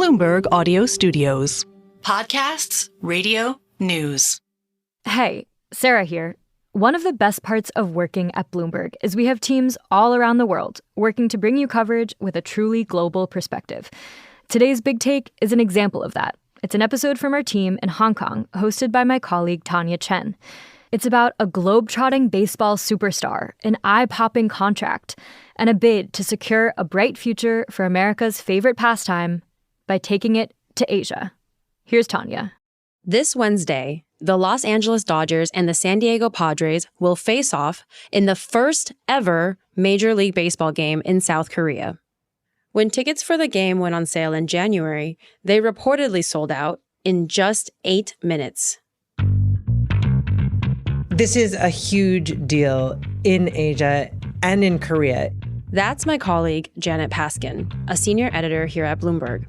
Bloomberg Audio Studios. Podcasts, radio, news. Hey, Sarah here. One of the best parts of working at Bloomberg is we have teams all around the world working to bring you coverage with a truly global perspective. Today's Big Take is an example of that. It's an episode from our team in Hong Kong, hosted by my colleague Tanya Chen. It's about a globe-trotting baseball superstar, an eye-popping contract, and a bid to secure a bright future for America's favorite pastime by taking it to Asia. Here's Tanya. This Wednesday, the Los Angeles Dodgers and the San Diego Padres will face off in the first ever Major League Baseball game in South Korea. When tickets for the game went on sale in January, they reportedly sold out in just 8 minutes. This is a huge deal in Asia and in Korea. That's my colleague, Janet Paskin, a senior editor here at Bloomberg.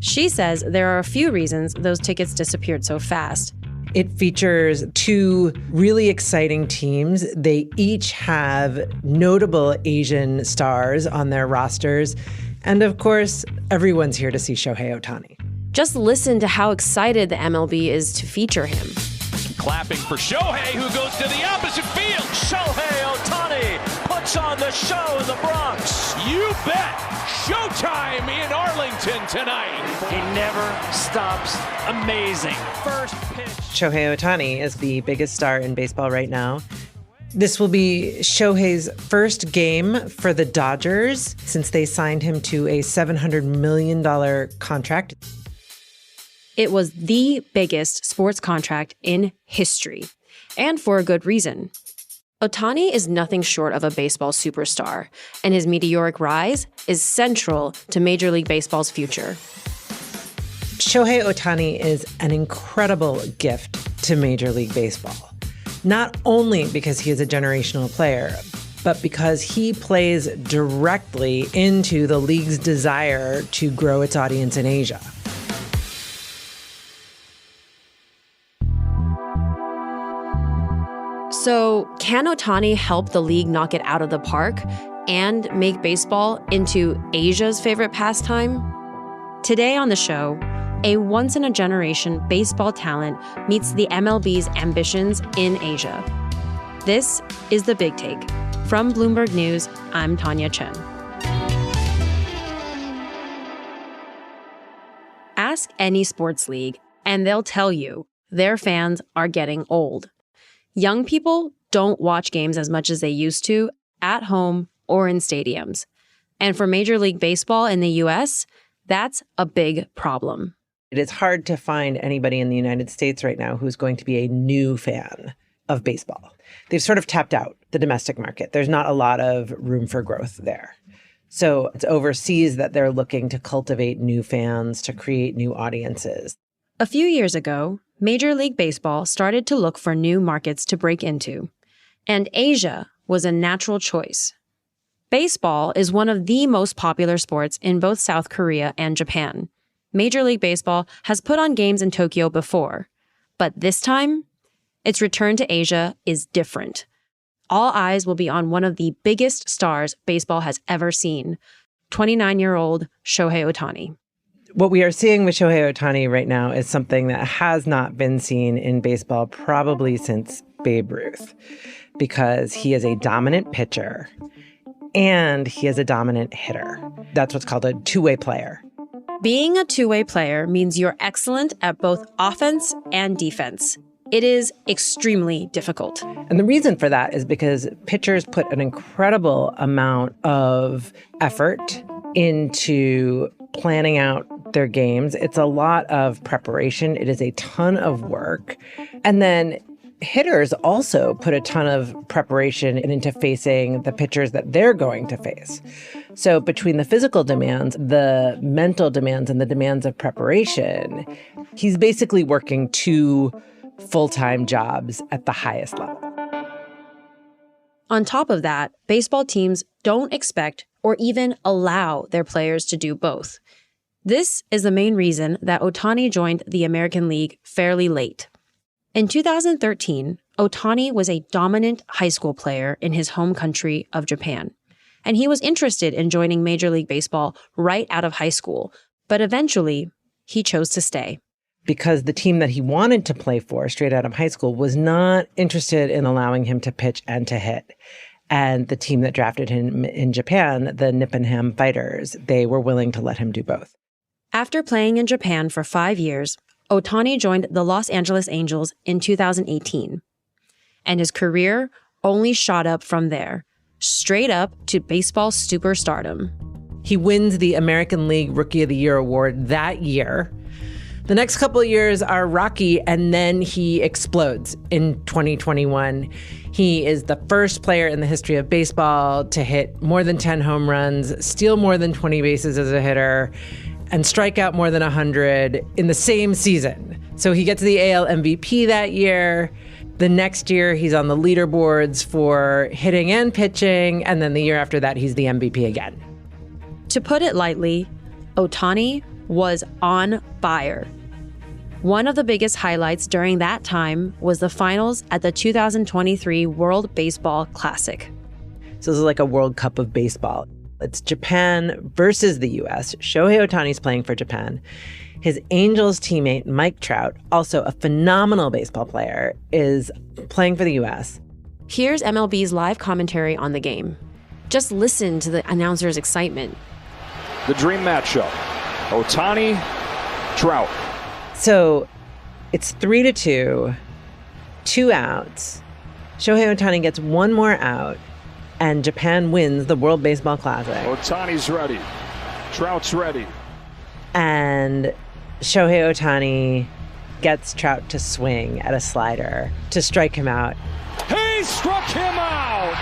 She says there are a few reasons those tickets disappeared so fast. It features two really exciting teams. They each have notable Asian stars on their rosters. And of course, everyone's here to see Shohei Ohtan. Just listen to how excited the MLB is to feature him. Clapping for Shohei, who goes to the opposite field. Shohei Ohtani puts on the show in the Bronx. You bet. Showtime in Arlington tonight. He never stops amazing. First pitch. Shohei Ohtan is the biggest star in baseball right now. This will be Shohei's first game for the Dodgers since they signed him to a $700 million contract. It was the biggest sports contract in history, and for a good reason. Ohtani is nothing short of a baseball superstar, and his meteoric rise is central to Major League Baseball's future. Shohei Ohtan is an incredible gift to Major League Baseball, not only because he is a generational player, but because he plays directly into the league's desire to grow its audience in Asia. So, can Ohtani help the league knock it out of the park and make baseball into Asia's favorite pastime? Today on the show, a once-in-a-generation baseball talent meets the MLB's ambitions in Asia. This is The Big Take. From Bloomberg News, I'm Tanya Chen. Ask any sports league, and they'll tell you their fans are getting old. Young people don't watch games as much as they used to at home or in stadiums. And for Major League Baseball in the U.S., that's a big problem. It is hard to find anybody in the United States right now who's going to be a new fan of baseball. They've sort of tapped out the domestic market. There's not a lot of room for growth there. So it's overseas that they're looking to cultivate new fans, to create new audiences. A few years ago, Major League Baseball started to look for new markets to break into, and Asia was a natural choice. Baseball is one of the most popular sports in both South Korea and Japan. Major League Baseball has put on games in Tokyo before, but this time, its return to Asia is different. All eyes will be on one of the biggest stars baseball has ever seen, 29-year-old Shohei Ohtan. What we are seeing with Shohei Ohtan right now is something that has not been seen in baseball probably since Babe Ruth, because he is a dominant pitcher and he is a dominant hitter. That's what's called a two-way player. Being a two-way player means you're excellent at both offense and defense. It is extremely difficult. And the reason for that is because pitchers put an incredible amount of effort into planning out their games. It's a lot of preparation. It is a ton of work. And then hitters also put a ton of preparation into facing the pitchers that they're going to face. So between the physical demands, the mental demands, and the demands of preparation, he's basically working two full-time jobs at the highest level. On top of that, baseball teams don't expect or even allow their players to do both. This is the main reason that Ohtani joined the American League fairly late. In 2013, Ohtani was a dominant high school player in his home country of Japan, and he was interested in joining Major League Baseball right out of high school. But eventually, he chose to stay. Because the team that he wanted to play for straight out of high school was not interested in allowing him to pitch and to hit. And the team that drafted him in Japan, the Nipponham Fighters, they were willing to let him do both. After playing in Japan for 5 years, Ohtani joined the Los Angeles Angels in 2018. And his career only shot up from there, straight up to baseball superstardom. He wins the American League Rookie of the Year award that year. The next couple of years are rocky, and then he explodes in 2021. He is the first player in the history of baseball to hit more than 10 home runs, steal more than 20 bases as a hitter, and strike out more than 100 in the same season. So he gets the AL MVP that year. The next year, he's on the leaderboards for hitting and pitching, and then the year after that, he's the MVP again. To put it lightly, Ohtani was on fire. One of the biggest highlights during that time was the finals at the 2023 World Baseball Classic. So this is like a World Cup of baseball. It's Japan versus the U.S. Shohei Ohtani's playing for Japan. His Angels teammate, Mike Trout, also a phenomenal baseball player, is playing for the U.S. Here's MLB's live commentary on the game. Just listen to the announcer's excitement. The dream matchup, Ohtani, Trout. So it's 3-2, 2 outs. Shohei Ohtani gets one more out, and Japan wins the World Baseball Classic. Ohtani's ready. Trout's ready. And Shohei Ohtani gets Trout to swing at a slider to strike him out. He struck him out!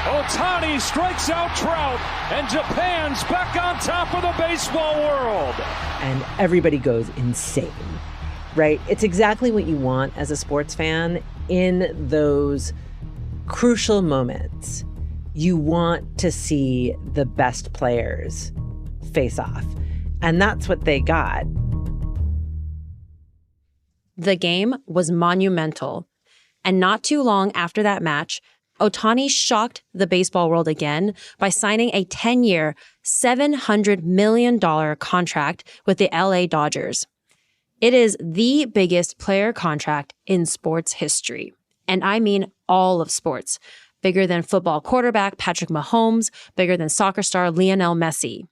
Ohtani strikes out Trout, and Japan's back on top of the baseball world. And everybody goes insane, right? It's exactly what you want as a sports fan in those crucial moments. You want to see the best players face off. And that's what they got. The game was monumental. And not too long after that match, Ohtani shocked the baseball world again by signing a 10-year, $700 million contract with the LA Dodgers. It is the biggest player contract in sports history. And I mean all of sports. Bigger than football quarterback Patrick Mahomes, bigger than soccer star Lionel Messi.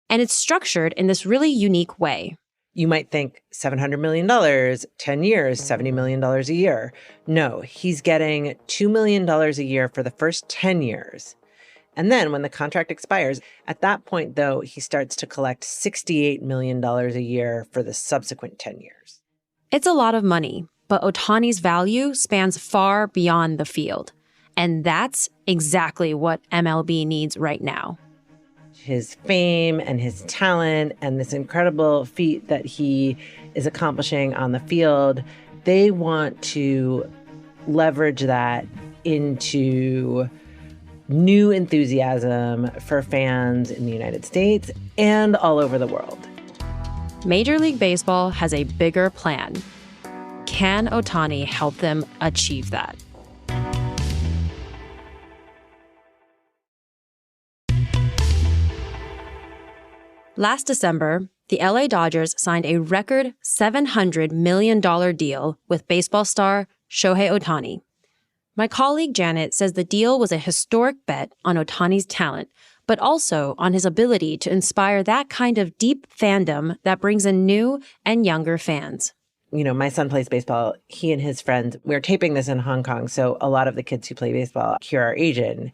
And it's structured in this really unique way. You might think $700 million, 10 years, $70 million a year. No, he's getting $2 million a year for the first 10 years. And then when the contract expires, at that point, though, he starts to collect $68 million a year for the subsequent 10 years. It's a lot of money, but Ohtani's value spans far beyond the field. And that's exactly what MLB needs right now. His fame and his talent and this incredible feat that he is accomplishing on the field, they want to leverage that into new enthusiasm for fans in the United States and all over the world. Major League Baseball has a bigger plan. Can Ohtani help them achieve that? Last December, the LA Dodgers signed a record $700 million deal with baseball star Shohei Ohtan. My colleague Janet says the deal was a historic bet on Ohtani's talent, but also on his ability to inspire that kind of deep fandom that brings in new and younger fans. You know, my son plays baseball. He and his friends, we're taping this in Hong Kong, so a lot of the kids who play baseball here are Asian.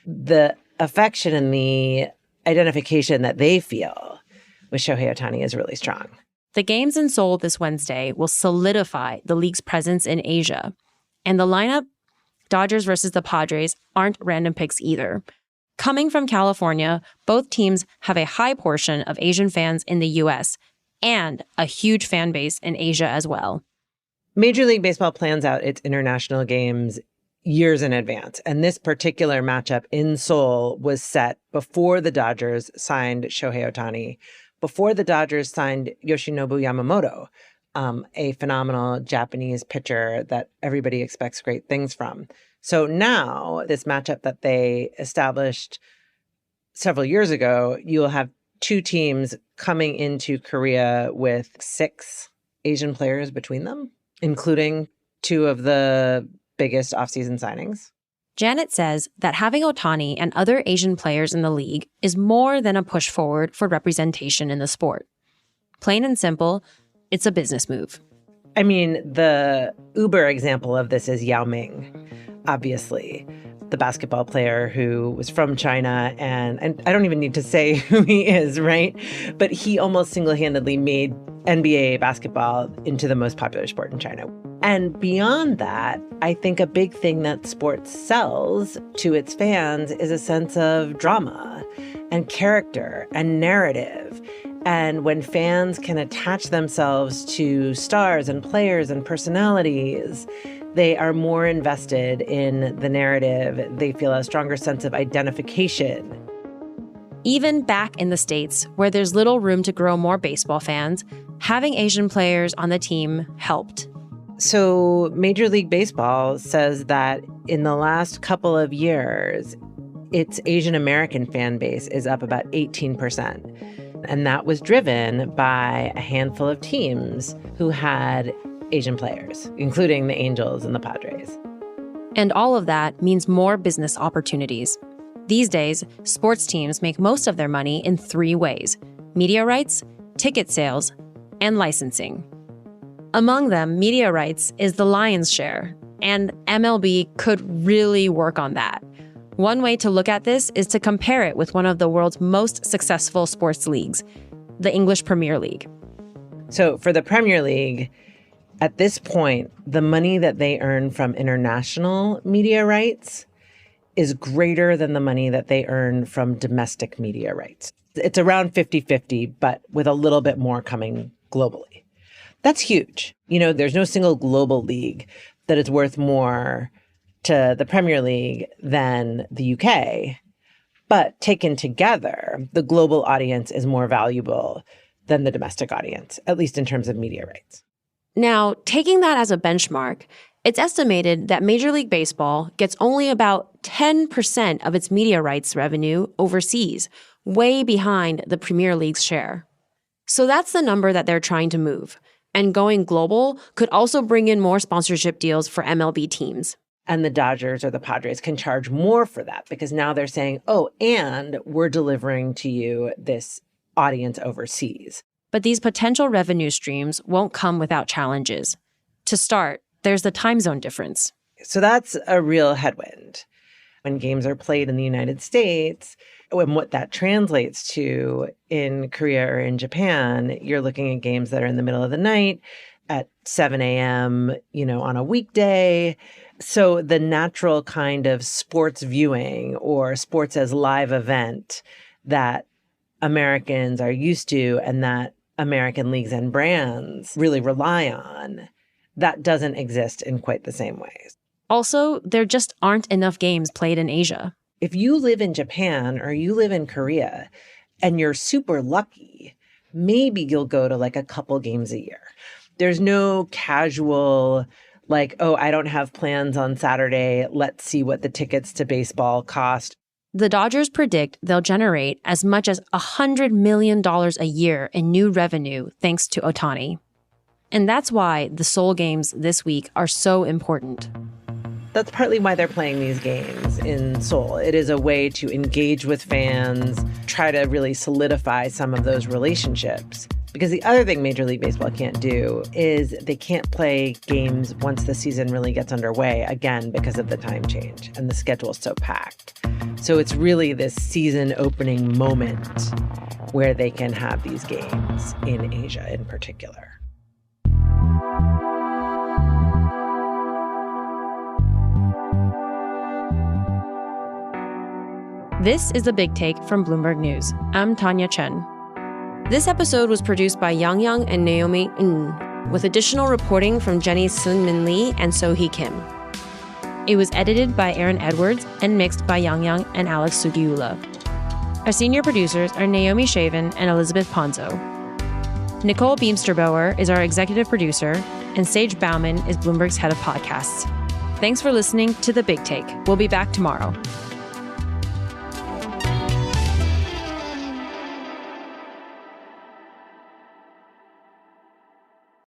The affection and the identification that they feel with Shohei Ohtan is really strong. The games in Seoul this Wednesday will solidify the league's presence in Asia. And the lineup, Dodgers versus the Padres, aren't random picks either. Coming from California, both teams have a high portion of Asian fans in the U.S. and a huge fan base in Asia as well. Major League Baseball plans out its international games years in advance. And this particular matchup in Seoul was set before the Dodgers signed Shohei Ohtan, before the Dodgers signed Yoshinobu Yamamoto, a phenomenal Japanese pitcher that everybody expects great things from. So now this matchup that they established several years ago, you'll have two teams coming into Korea with 6 Asian players between them, including 2 of the biggest offseason signings. Janet says that having Ohtani and other Asian players in the league is more than a push forward for representation in the sport. Plain and simple, it's a business move. I mean, the uber example of this is Yao Ming, obviously, the basketball player who was from China. And I don't even need to say who he is, right? But he almost single-handedly made NBA basketball into the most popular sport in China. And beyond that, I think a big thing that sports sells to its fans is a sense of drama and character and narrative. And when fans can attach themselves to stars and players and personalities, they are more invested in the narrative. They feel a stronger sense of identification. Even back in the States, where there's little room to grow more baseball fans, having Asian players on the team helped. So Major League Baseball says that in the last couple of years, its Asian American fan base is up about 18%. And that was driven by a handful of teams who had Asian players, including the Angels and the Padres. And all of that means more business opportunities. These days, sports teams make most of their money in 3 ways: media rights, ticket sales, and licensing. Among them, media rights is the lion's share, and MLB could really work on that. One way to look at this is to compare it with one of the world's most successful sports leagues, the English Premier League. So for the Premier League, at this point, the money that they earn from international media rights is greater than the money that they earn from domestic media rights. It's around 50-50, but with a little bit more coming globally. That's huge. You know, there's no single global league that is worth more to the Premier League than the UK. But taken together, the global audience is more valuable than the domestic audience, at least in terms of media rights. Now, taking that as a benchmark, it's estimated that Major League Baseball gets only about 10% of its media rights revenue overseas, way behind the Premier League's share. So that's the number that they're trying to move. And going global could also bring in more sponsorship deals for MLB teams. And the Dodgers or the Padres can charge more for that because now they're saying, oh, and we're delivering to you this audience overseas. But these potential revenue streams won't come without challenges. To start, there's the time zone difference. So that's a real headwind. When games are played in the United States, and what that translates to in Korea or in Japan, you're looking at games that are in the middle of the night at 7 a.m., on a weekday. So the natural kind of sports viewing or sports as live event that Americans are used to and that American leagues and brands really rely on, that doesn't exist in quite the same ways. Also, there just aren't enough games played in Asia. If you live in Japan or you live in Korea and you're super lucky, maybe you'll go to like a couple games a year. There's no casual, like, oh, I don't have plans on Saturday. Let's see what the tickets to baseball cost. The Dodgers predict they'll generate as much as $100 million a year in new revenue thanks to Ohtani. And that's why the Seoul games this week are so important. That's partly why they're playing these games in Seoul. It is a way to engage with fans, try to really solidify some of those relationships. Because the other thing Major League Baseball can't do is they can't play games once the season really gets underway, again, because of the time change and the schedule is so packed. So it's really this season opening moment where they can have these games in Asia in particular. This is The Big Take from Bloomberg News. I'm Tanya Chen. This episode was produced by Yang Yang and Naomi Ng, with additional reporting from Jenny Seungmin Lee and Sohee Kim. It was edited by Aaron Edwards and mixed by Yang Yang and Alex Sugiula. Our senior producers are Naomi Shaven and Elizabeth Ponzo. Nicole Beamsterboer is our executive producer, and Sage Bauman is Bloomberg's head of podcasts. Thanks for listening to The Big Take. We'll be back tomorrow.